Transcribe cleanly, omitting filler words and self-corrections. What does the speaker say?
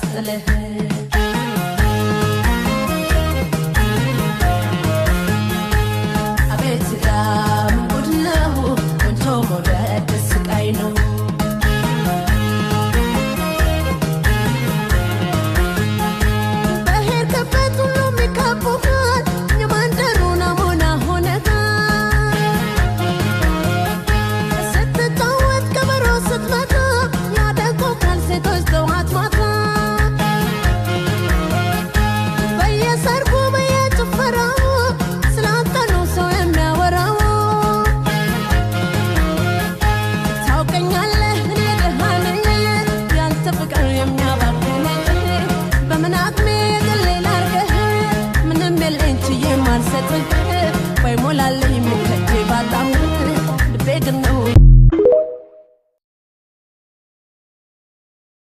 ያስጥልህ አቤት ዳም ጉድ ነው ወንቶ መውደድ ስቃይ ነው በሄድክበት ሁሉ የሚከቡሃል የመንደሩ ናሙና ሆነሃል ስትጫወት ከበሮ ስትመታ ያደንቁሃል ሴቶች ጠዋት ማታ በየሰርጉ በየጭፈራው ስላንተ ነው ሰው የሚያወራው ታውቀኛለህ